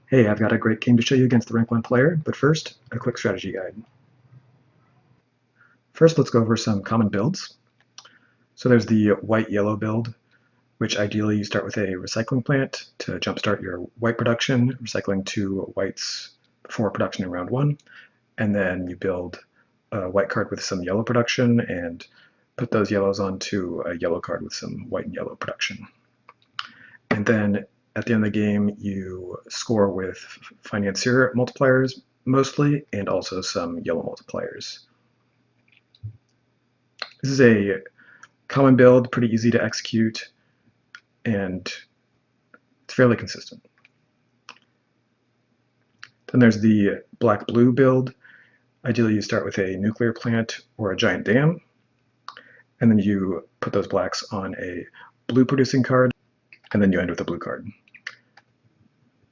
Hey, I've got a great game to show you against the rank 1 player, but first, a quick strategy guide. First, let's go over some common builds. So there's the white-yellow build, which ideally you start with a recycling plant to jumpstart your white production, recycling 2 whites before production in round 1, and then you build a white card with some yellow production and put those yellows onto a yellow card with some white and yellow production. And then at the end of the game, you score with financier multipliers mostly, and also some yellow multipliers. This is a common build, pretty easy to execute, and it's fairly consistent. Then there's the black-blue build. Ideally, you start with a nuclear plant or a giant dam, and then you put those blacks on a blue producing card, and then you end with a blue card.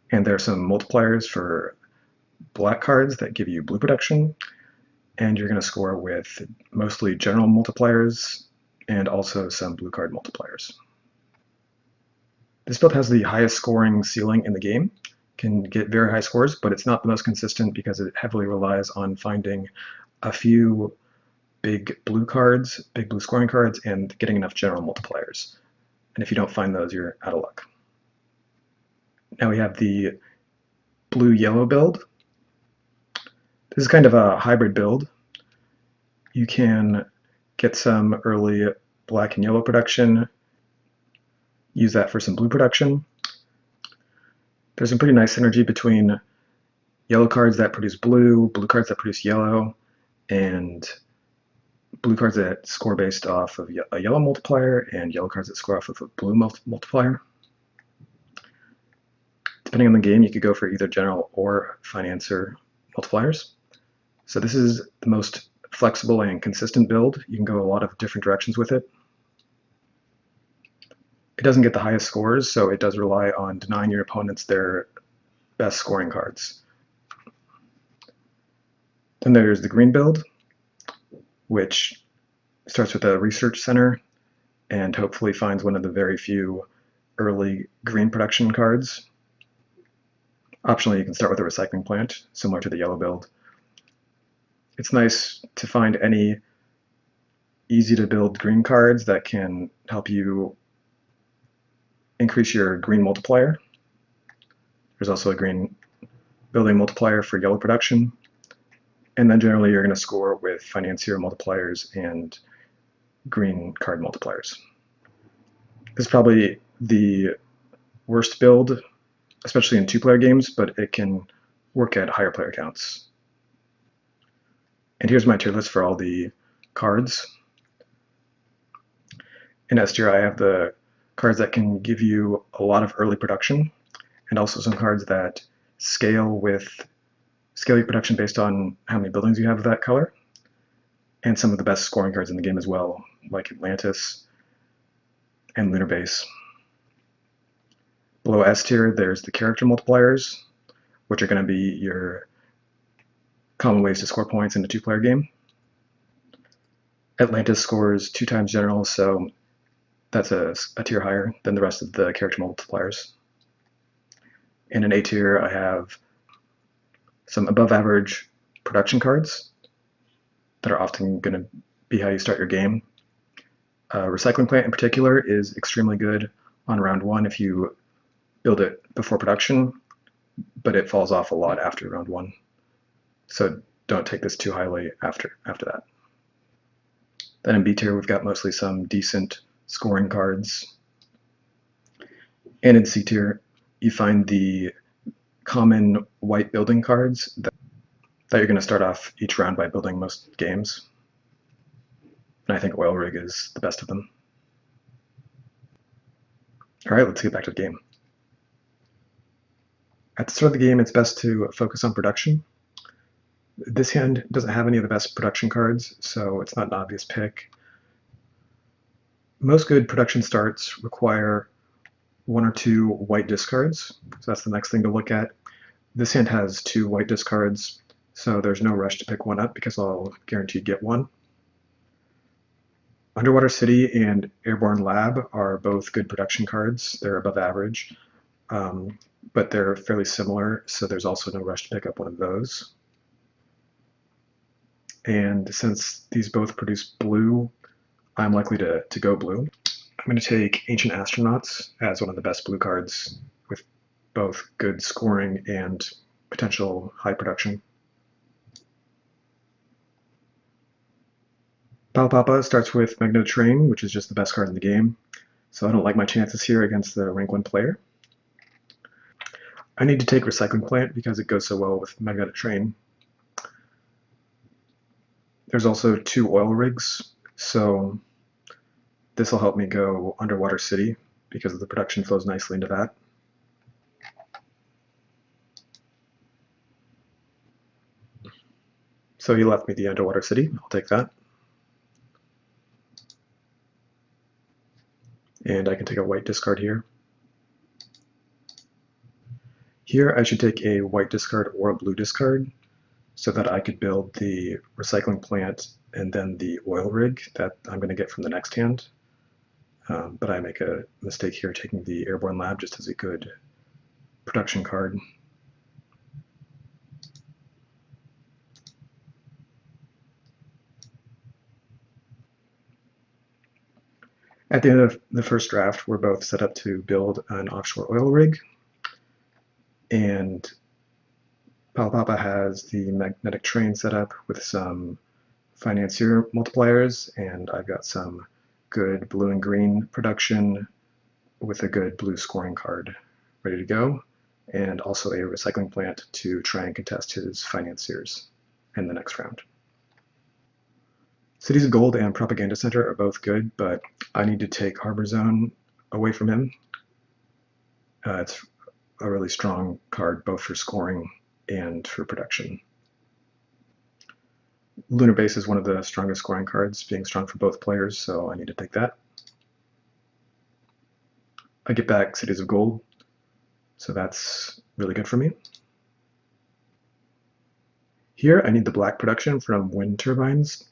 And there are some multipliers for black cards that give you blue production, and you're going to score with mostly general multipliers and also some blue card multipliers. This build has the highest scoring ceiling in the game, can get very high scores, but it's not the most consistent because it heavily relies on finding a few big blue cards, big blue scoring cards, and getting enough general multipliers. And if you don't find those, you're out of luck. Now we have the blue-yellow build. This is kind of a hybrid build. You can get some early black and yellow production, use that for some blue production. There's some pretty nice synergy between yellow cards that produce blue, blue cards that produce yellow, and blue cards that score based off of a yellow multiplier, and yellow cards that score off of a blue multiplier. Depending on the game, you could go for either general or financier multipliers. So this is the most flexible and consistent build. You can go a lot of different directions with it. It doesn't get the highest scores, so it does rely on denying your opponents their best scoring cards. Then there's the green build, which starts with a research center and hopefully finds one of the very few early green production cards. Optionally, you can start with a recycling plant, similar to the yellow build. It's nice to find any easy to build green cards that can help you increase your green multiplier. There's also a green building multiplier for yellow production. And then generally you're going to score with financier multipliers and green card multipliers. This is probably the worst build, especially in 2-player games, but it can work at higher player counts. And here's my tier list for all the cards. In S tier, I have the cards that can give you a lot of early production, and also some cards that scale your production based on how many buildings you have of that color, and some of the best scoring cards in the game as well, like Atlantis and Lunar Base. Below S tier, there's the character multipliers, which are going to be your common ways to score points in a 2-player game. Atlantis scores 2 times general, so that's a tier higher than the rest of the character multipliers. And in A tier, I have some above average production cards that are often going to be how you start your game. Recycling Plant in particular is extremely good on round 1 if you build it before production, but it falls off a lot after round 1. So don't take this too highly after that. Then in B tier, we've got mostly some decent scoring cards. And in C tier, you find the common white building cards that you're going to start off each round by building most games. And I think Oil Rig is the best of them. All right, let's get back to the game. At the start of the game, it's best to focus on production. This hand doesn't have any of the best production cards, so it's not an obvious pick. Most good production starts require 1 or 2 white discards, so that's the next thing to look at. This hand has 2 white discards, so there's no rush to pick one up because I'll guaranteed get one. Underwater City and Airborne Lab are both good production cards. They're above average. but they're fairly similar, so there's also no rush to pick up one of those. And since these both produce blue, I'm likely to go blue. I'm going to take Ancient Astronauts as one of the best blue cards with both good scoring and potential high production. Pal Papa starts with Magnetic Terrain, which is just the best card in the game, so I don't like my chances here against the rank 1 player. I need to take Recycling Plant because it goes so well with Magnetic Terrain. There's also 2 oil rigs, so this will help me go Underwater City because the production flows nicely into that. So he left me the Underwater City. I'll take that. And I can take a white discard here. Here I should take a white discard or a blue discard so that I could build the Recycling Plant and then the oil rig that I'm going to get from the next hand. But I make a mistake here taking the Airborne Lab just as a good production card. At the end of the first draft, we're both set up to build an offshore oil rig, and Pal Papa has the Magnetic Terrain set up with some financier multipliers, and I've got some good blue and green production with a good blue scoring card ready to go, and also a Recycling Plant to try and contest his financiers in the next round. Cities of Gold and Propaganda Center are both good, but I need to take Harbor Zone away from him. It's a really strong card both for scoring and for production. Lunar Base is one of the strongest scoring cards, being strong for both players, so I need to take that. I get back Cities of Gold, so that's really good for me. Here I need the black production from wind turbines,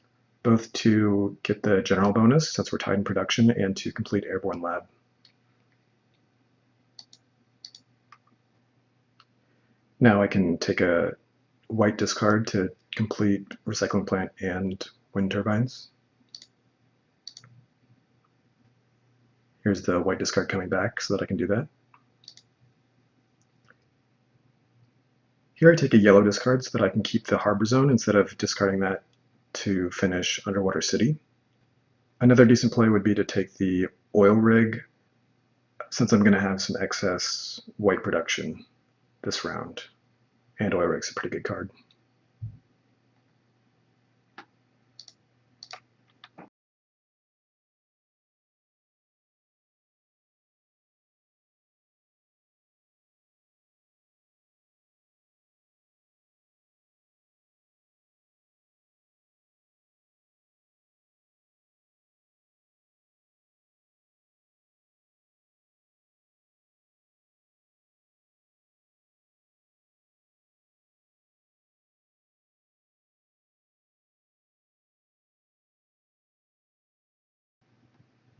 both to get the general bonus since we're tied in production and to complete Airborne Lab. Now I can take a white discard to complete Recycling Plant and wind turbines. Here's the white discard coming back so that I can do that. Here I take a yellow discard so that I can keep the Harbor Zone instead of discarding that to finish Underwater City. Another decent play would be to take the oil rig since I'm going to have some excess white production this round, and oil rig's a pretty good card.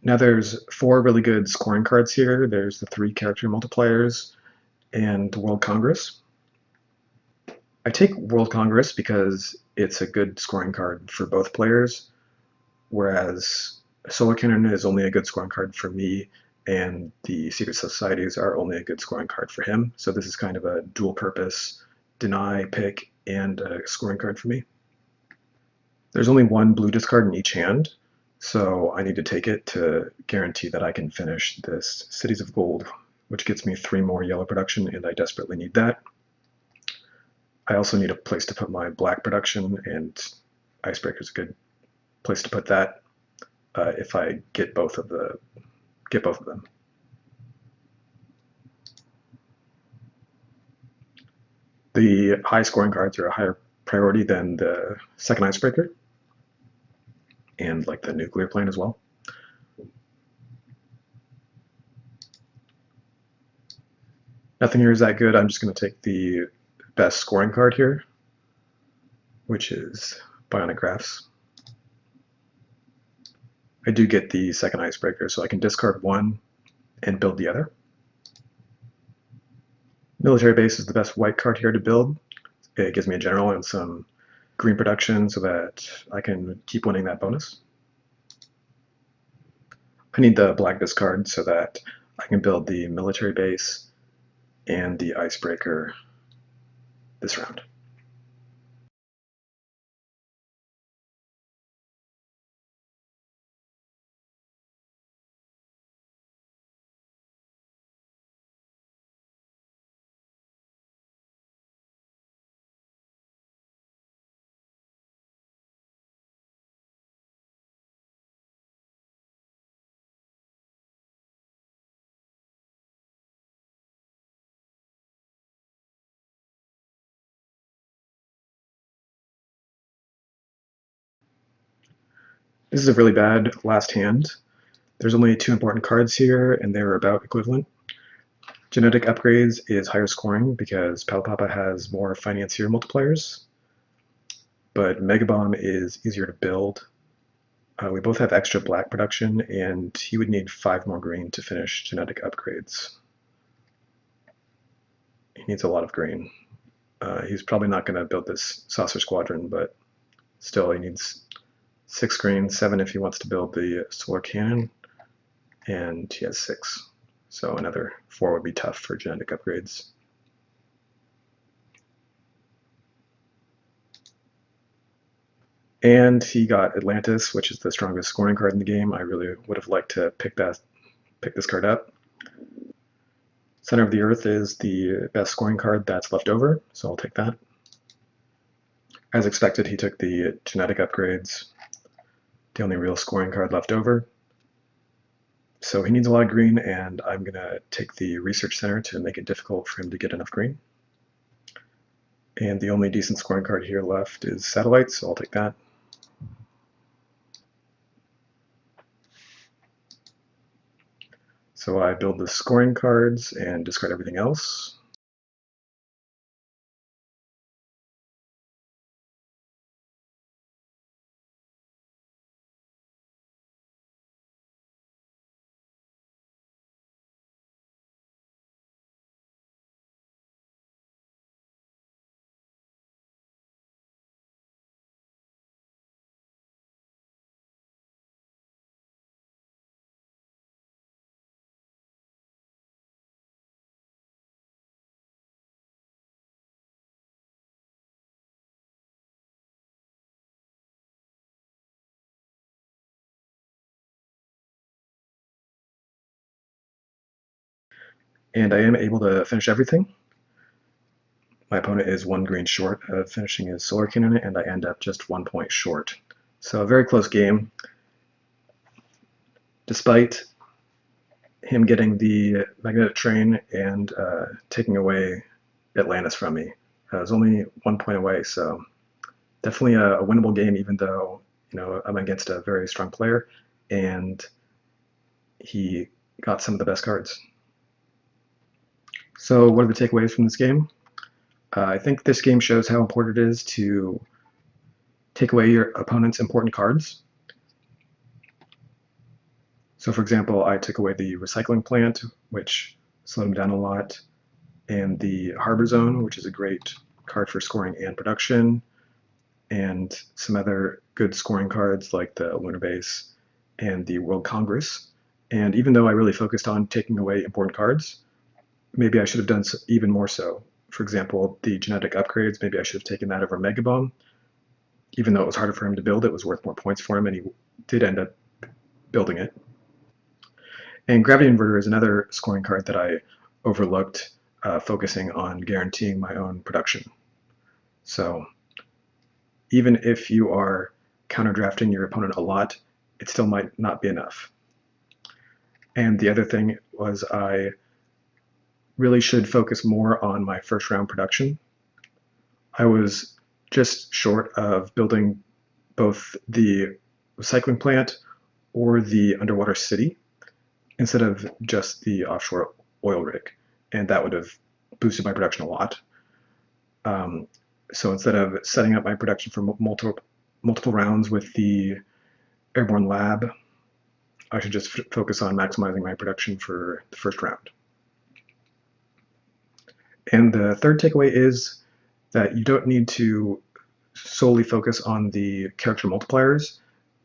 Now there's 4 really good scoring cards here. There's the 3 character multipliers and World Congress. I take World Congress because it's a good scoring card for both players, whereas Solar Cannon is only a good scoring card for me, and the Secret Societies are only a good scoring card for him. So this is kind of a dual purpose deny, pick, and a scoring card for me. There's only 1 blue discard in each hand, so I need to take it to guarantee that I can finish this Cities of Gold, which gets me 3 more yellow production, and I desperately need that. I also need a place to put my black production, and Icebreaker is a good place to put that if I get both of them. The high scoring cards are a higher priority than the second Icebreaker, and like the nuclear plane as well. Nothing here is that good. I'm just going to take the best scoring card here, which is Bionic Graphs. I do get the second Icebreaker, so I can discard 1 and build the other. Military base is the best white card here to build. It gives me a general and some green production so that I can keep winning that bonus. I need the black discard so that I can build the military base and the icebreaker this round. This is a really bad last hand. There's only 2 important cards here, and they're about equivalent. Genetic Upgrades is higher scoring because Palapapa has more financier multipliers, but Mega Bomb is easier to build. We both have extra black production, and he would need 5 more green to finish Genetic Upgrades. He needs a lot of green. He's probably not going to build this Saucer Squadron, but still he needs 6 green, 7 if he wants to build the Solar Cannon, and he has 6. So another 4 would be tough for Genetic Upgrades. And he got Atlantis, which is the strongest scoring card in the game. I really would have liked to pick this card up. Center of the Earth is the best scoring card that's left over, so I'll take that. As expected, he took the Genetic Upgrades, the only real scoring card left over. So he needs a lot of green, and I'm going to take the Research Center to make it difficult for him to get enough green. And the only decent scoring card here left is Satellites, so I'll take that. So I build the scoring cards and discard everything else. And I am able to finish everything. My opponent is 1 green short of finishing his Solar Cannon, and I end up just 1 point short. So a very close game. Despite him getting the Magnetic Train and taking away Atlantis from me, I was only 1 point away, so definitely a winnable game, even though I'm against a very strong player, and he got some of the best cards. So what are the takeaways from this game? I think this game shows how important it is to take away your opponent's important cards. So for example, I took away the Recycling Plant, which slowed him down a lot, and the Harbor Zone, which is a great card for scoring and production, and some other good scoring cards like the Lunar Base and the World Congress. And even though I really focused on taking away important cards, maybe I should have done even more so. For example, the Genetic Upgrades, maybe I should have taken that over Mega Bomb. Even though it was harder for him to build, it was worth more points for him, and he did end up building it. And Gravity Inverter is another scoring card that I overlooked, focusing on guaranteeing my own production. So even if you are counter-drafting your opponent a lot, it still might not be enough. And the other thing was I really should focus more on my first round production. I was just short of building both the Recycling Plant or the Underwater City instead of just the offshore oil rig, and that would have boosted my production a lot. So instead of setting up my production for multiple rounds with the Airborne Lab, I should just focus on maximizing my production for the first round. And the third takeaway is that you don't need to solely focus on the character multipliers,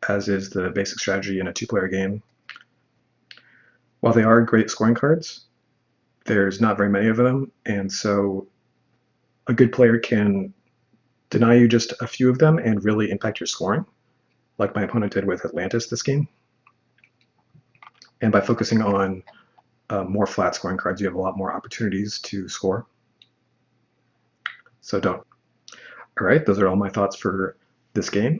as is the basic strategy in a two-player game. While they are great scoring cards, there's not very many of them, and so a good player can deny you just a few of them and really impact your scoring, like my opponent did with Atlantis this game. And by focusing on more flat scoring cards, you have a lot more opportunities to score. So don't. All right, those are all my thoughts for this game.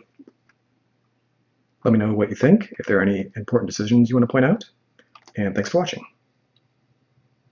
Let me know what you think, if there are any important decisions you want to point out, and thanks for watching.